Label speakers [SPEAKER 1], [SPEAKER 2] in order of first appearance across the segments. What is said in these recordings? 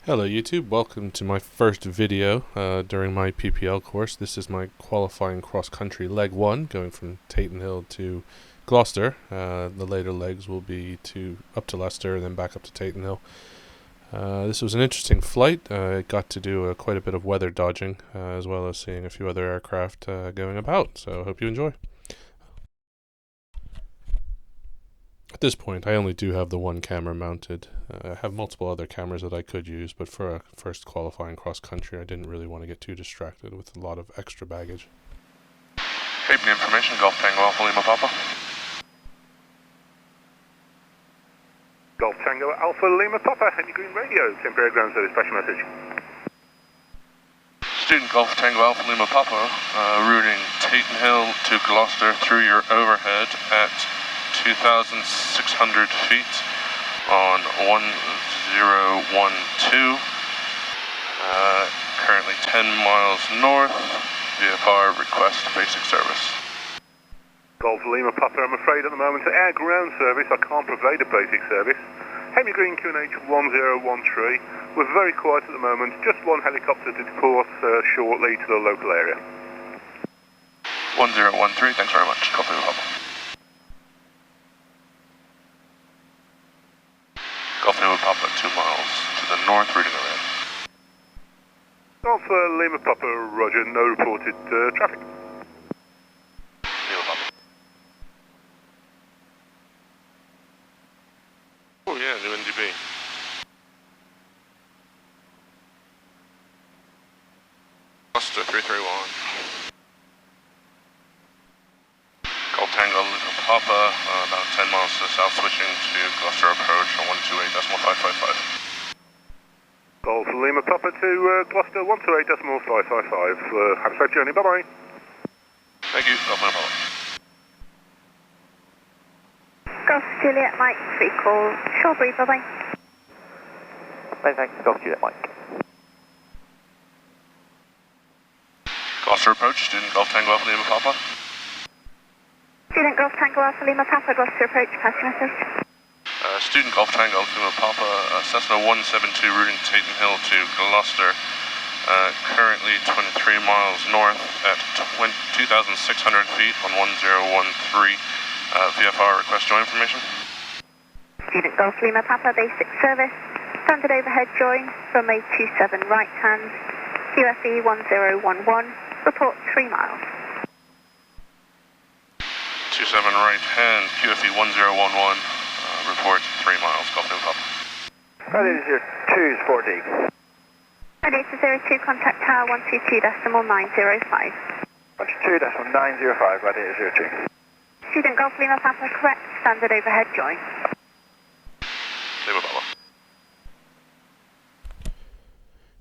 [SPEAKER 1] Hello YouTube, welcome to my first video during my PPL course. This is my qualifying cross-country leg 1 going from Tatenhill to Gloucester. The later legs will be up to Leicester and then back up to Tatenhill. This was an interesting flight. I got to do quite a bit of weather dodging as well as seeing a few other aircraft going about, so I hope you enjoy. At this point, I only do have the one camera mounted. I have multiple other cameras that I could use, but for a first qualifying cross-country, I didn't really want to get too distracted with a lot of extra baggage.
[SPEAKER 2] Cabin information, Golf Tango Alpha Lima Papa.
[SPEAKER 3] Golf Tango Alpha Lima Papa, Henry Green Radio, temporary ground service, special message.
[SPEAKER 2] Student Golf Tango Alpha Lima Papa, routing Tatenhill to Gloucester through your overhead at 2,600 feet on 1012, currently 10 miles north, VFR request basic service.
[SPEAKER 3] Golf Lima Papa, I'm afraid at the moment to air ground service I can't provide a basic service. Henry Green QNH 1013, we're very quiet at the moment, just one helicopter to deport shortly to the local area.
[SPEAKER 2] 1013, thanks very much, Golf Lima Papa. Golf Lima Papa, 2 miles to the north, reading around.
[SPEAKER 3] Golf Lima Papa, roger, no reported traffic.
[SPEAKER 2] Lima Papa. Oh yeah, new NDB. Gloucester 331. Golf Tango Lima Papa, about 10 miles to the south, switching to Gloucester approach on 128.555.
[SPEAKER 3] Golf Lima Papa to Gloucester 128.555. Have a safe journey, bye-bye.
[SPEAKER 2] Thank you, Golf Lima Papa.
[SPEAKER 4] Golf Juliet Mike, 3 call, Shawbury, bye-bye.
[SPEAKER 5] Many thanks, Golf Juliet Mike.
[SPEAKER 2] Gloucester approach, student Golf Tango Alpha Lima Papa.
[SPEAKER 4] Student Golf Tango Alpha Lima Papa, Gloucester approach, pass your message.
[SPEAKER 2] Student Golf Tango Alpha Lima Papa, Cessna 172 routing Tatenhill to Gloucester, currently 23 miles north at 2,600 feet on 1013. VFR request join information.
[SPEAKER 4] Student Golf Lima Papa, basic service, standard overhead join, runway 27 right hand, QFE 1011, report 3 miles.
[SPEAKER 2] 27 right hand, QFE 1011, report 3 miles, Golf Lima Papa.
[SPEAKER 5] Ready to 2 is 4D.
[SPEAKER 4] Ready to 02, contact tower 122.905.
[SPEAKER 5] 122.905, ready to 02.
[SPEAKER 4] Student Golf Lima Papa, correct, standard overhead join.
[SPEAKER 2] Lima Papa.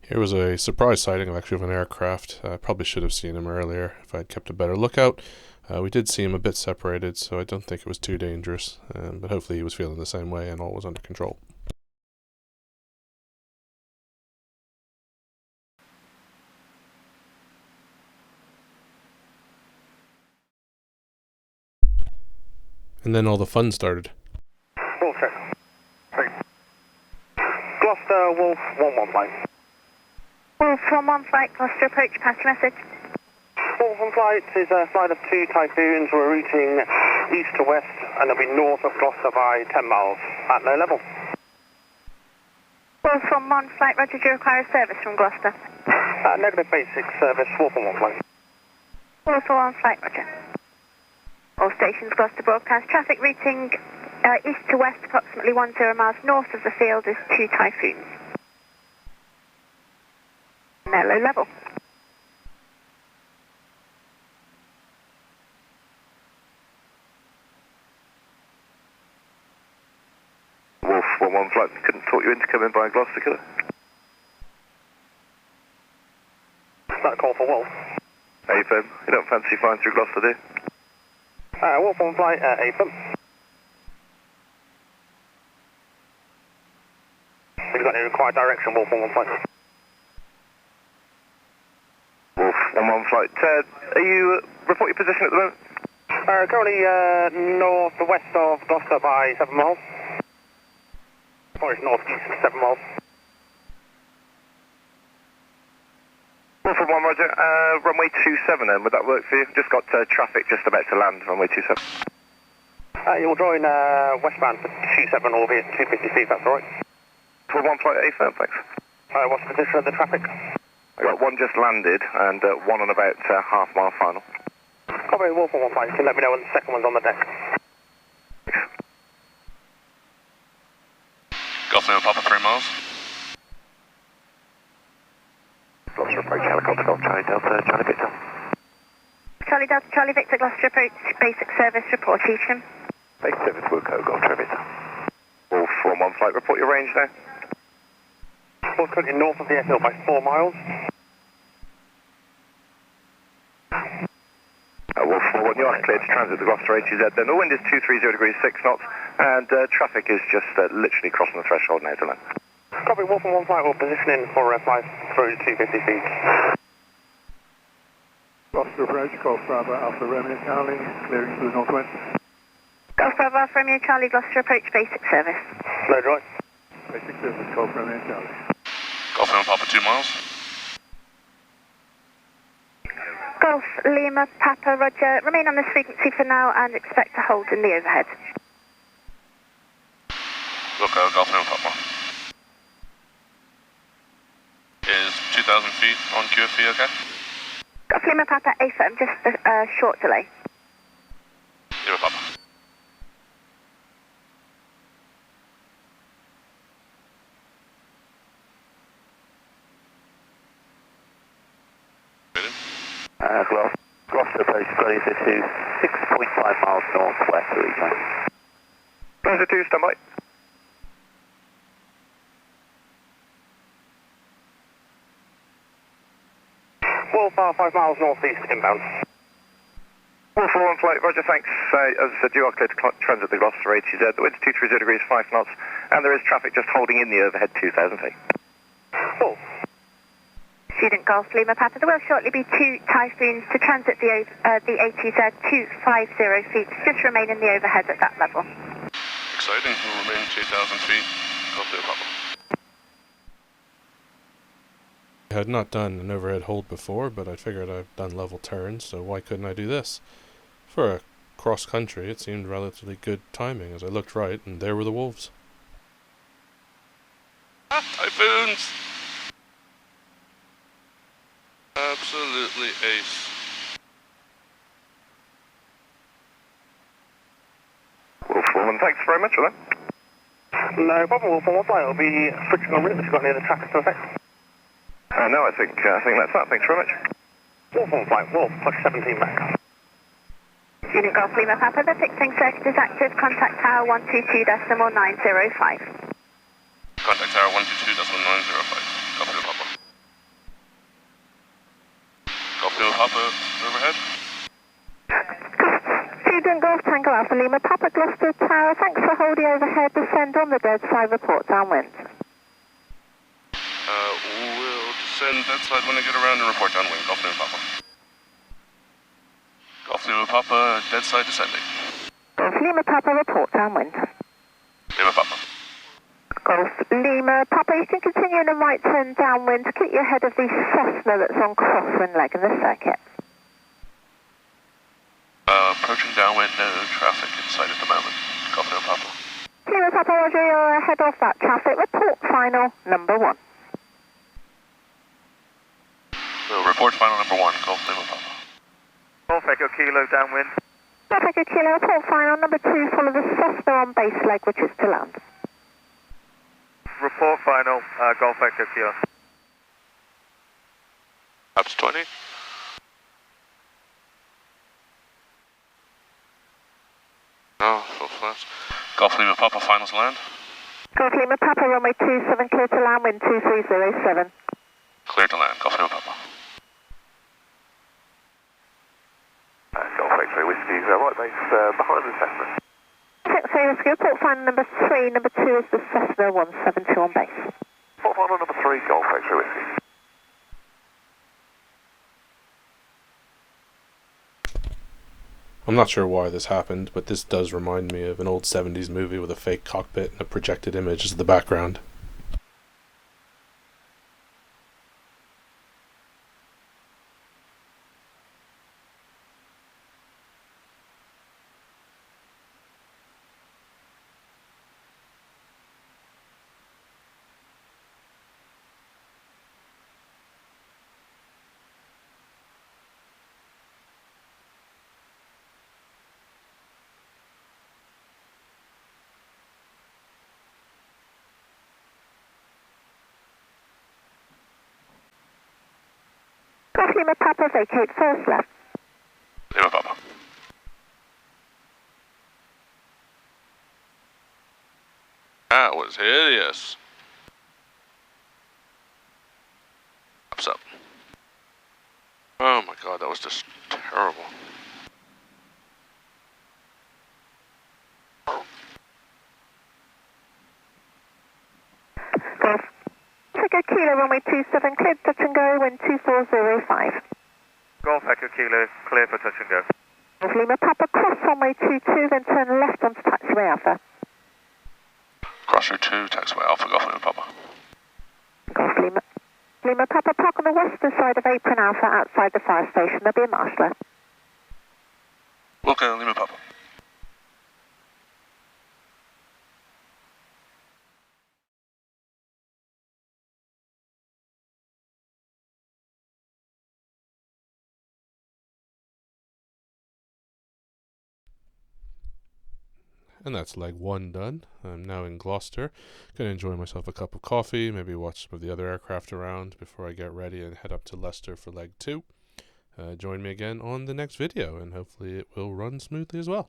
[SPEAKER 1] Here was a surprise sighting of an aircraft. I probably should have seen him earlier if I'd kept a better lookout. We did see him a bit separated, so I don't think it was too dangerous, but hopefully he was feeling the same way and all was under control. And then all the fun started.
[SPEAKER 5] Wolf check. Gloucester, Wolf 11 flight.
[SPEAKER 4] Wolf 11 flight, Gloucester approach, pass your message.
[SPEAKER 5] Wolf 1 flight is a flight of 2 Typhoons. We're routing east to west and it'll be north of Gloucester by 10 miles at low level.
[SPEAKER 4] Wolf 11 flight, roger, do you require a service from Gloucester?
[SPEAKER 5] Negative basic service, Wolf 1 flight.
[SPEAKER 4] Wolf 11 flight, roger. All stations, Gloucester broadcast. Traffic routing east to west, approximately 10 miles north of the field is 2 Typhoons. And they're low level.
[SPEAKER 3] Wolf 11 flight, couldn't talk you into coming by Gloucester, could I?
[SPEAKER 5] That call for Wolf.
[SPEAKER 3] AFM, you don't fancy flying through Gloucester, do you?
[SPEAKER 5] Wolf 1 flight, AFM. Have you got any required direction, Wolf 1 flight?
[SPEAKER 3] Wolf 11 flight, Ted, are you, report your position at the moment?
[SPEAKER 5] Currently north-west of Gloucester by 7 miles. Or it's north-east of 7 miles.
[SPEAKER 3] runway 27 then, would that work for you? Just got traffic just about to land, runway 27.
[SPEAKER 5] You'll join westbound for 27, will be at 250 feet, that's alright.
[SPEAKER 3] For one flight A firm, thanks.
[SPEAKER 5] What's the position of the traffic?
[SPEAKER 3] I got one just landed and one on about half mile final.
[SPEAKER 5] Copy, Wolf on 15, you can let me know when the second one's on the deck.
[SPEAKER 2] Golf Lima Papa 3 miles.
[SPEAKER 3] Gloucester approach, helicopter, Golf Charlie Delta, Charlie Victor.
[SPEAKER 4] Charlie Delta, Charlie Victor, Gloucester approach, basic service, report Cheecham.
[SPEAKER 3] Basic service, Wilco, Golf Charlie Victor. Wolf 1 flight, report your range there.
[SPEAKER 5] Wolf currently north of the airfield by 4 miles.
[SPEAKER 3] Wolf 4-1, you are cleared to transit the Gloucester HZ then. The wind is 230 degrees 6 knots and traffic is just literally crossing the threshold now to land.
[SPEAKER 5] Copy, Wolf on 1 flight, we'll position in for flight through 250 feet.
[SPEAKER 6] Gloucester approach, Golf Bravo Alpha Romeo Charlie, clearing to the northwest.
[SPEAKER 4] Golf Bravo Alpha Romeo Charlie, Gloucester approach, basic service.
[SPEAKER 5] Load right.
[SPEAKER 6] Basic service, Golf Romeo Charlie.
[SPEAKER 2] Golf Lima Papa 2 miles.
[SPEAKER 4] Golf Lima Papa, roger. Remain on this frequency for now and expect to hold in the overhead.
[SPEAKER 2] Wilco, Golf Lima Papa. Is 2,000 feet on QFE okay?
[SPEAKER 4] Golf Lima Papa, A firm, just a short delay.
[SPEAKER 2] Lima Papa.
[SPEAKER 3] Gloucester approach, Charlie 2, 6.5 miles northwest of each line. Gloucester 2, stand by.
[SPEAKER 5] Wolf 5 miles northeast inbound.
[SPEAKER 3] Wolf 1 flight, roger, thanks. As I said, you are cleared to transit the Gloucester HZ. The wind's 230 degrees 5 knots and there is traffic just holding in the overhead 2,000 feet.
[SPEAKER 5] Wolf.
[SPEAKER 4] Student Golf Lima Papa, there will shortly be 2 Typhoons to transit the ATZ 250 feet. Just remain in the overhead at that level.
[SPEAKER 2] Exciting, we'll remain 2,000 feet. Golf Lima Papa.
[SPEAKER 1] I had not done an overhead hold before, but I figured I've done level turns, so why couldn't I do this? For a cross country, it seemed relatively good timing as I looked right, and there were the wolves.
[SPEAKER 2] Ah, Typhoons! Absolutely ace.
[SPEAKER 3] Wolf 1, thanks very much for that.
[SPEAKER 5] No problem, Wolf on 1 flight, it'll be switching on route if you've got any other traffic to affect.
[SPEAKER 3] No, I think that's that. Thanks very much.
[SPEAKER 5] Wolf on flight, Wolf, push 17 back.
[SPEAKER 4] Student Golf Lima Papa, the fixing circuit is active. Contact tower 122.905.
[SPEAKER 2] Contact tower 122.905. Golf Lima Papa. Golf Lima Papa, overhead.
[SPEAKER 4] Student Golf Tango Alpha Lima Papa, Gloucester Tower, thanks for holding overhead. Descend on the dead side, report downwind.
[SPEAKER 2] We'll descend that side when I get around and report downwind. Golf Lima Papa. Golf Lima Papa, dead side descending.
[SPEAKER 4] Golf Lima Papa, report downwind.
[SPEAKER 2] Lima Papa.
[SPEAKER 4] Golf Lima Papa, you can continue in a right turn downwind to keep you ahead of the Cessna that's on crosswind leg in the circuit.
[SPEAKER 2] Approaching downwind, no traffic in sight at the moment. Golf Lima Papa.
[SPEAKER 4] Lima Papa, roger, you're ahead of that traffic. Report final number 1.
[SPEAKER 2] We'll report final number 1, Golf Lima Papa.
[SPEAKER 3] Golf Echo Kilo downwind.
[SPEAKER 4] Golf Echo Kilo, report final number 2, follow the Cessna on base leg, which is to land.
[SPEAKER 3] Report final, Golf Echo Kilo.
[SPEAKER 2] Ups 20. No, full flat. Golf Lima Papa, finals land.
[SPEAKER 4] Golf Lima Papa, runway 27, clear to land, wind 2307.
[SPEAKER 2] Clear to land, Golf Lima Papa.
[SPEAKER 3] Golf X-ray Whiskey, right base behind the Cessna.
[SPEAKER 4] X-ray Whiskey, report final number 3, number 2 is the Cessna 172 on base.
[SPEAKER 3] Report final number 3, Golf X-ray Whiskey.
[SPEAKER 1] I'm not sure why this happened, but this does remind me of an old 70s movie with a fake cockpit and a projected image as the background.
[SPEAKER 4] Golf Lima Papa, vacate first left.
[SPEAKER 2] Lima Papa. That was hideous. What's up? Oh my god, that was just terrible.
[SPEAKER 4] Golf. Echo Kilo, runway 27, cleared touch and go, wind 2405.
[SPEAKER 7] Golf Echo Kilo, clear for touch and go.
[SPEAKER 4] Golf Lima Papa, cross runway 22, then turn left onto taxiway Alpha.
[SPEAKER 2] Cross route 2, taxiway Alpha, Golf Lima Papa.
[SPEAKER 4] Golf Lima Papa, park on the western side of Apron Alpha outside the fire station. There'll be a marshaller.
[SPEAKER 2] Welcome, Lima Papa.
[SPEAKER 1] And that's leg 1 done. I'm now in Gloucester. Gonna enjoy myself a cup of coffee, maybe watch some of the other aircraft around before I get ready and head up to Leicester for leg 2. Join me again on the next video, and hopefully it will run smoothly as well.